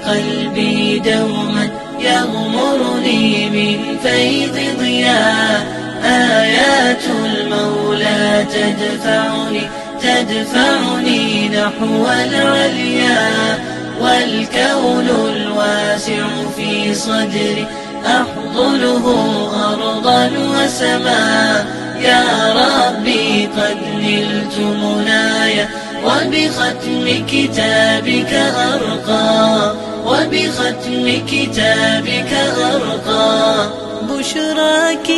قلبي دوما يغمرني من فيض ضياء. آيات المولى تدفعني نحو العليا، والكون الواسع في صدري أحضنه أرضا وسماء. يا ربي قد نلت منايا، وبختم كتابك أرقى، وبختم كتابك أرقى. بشراك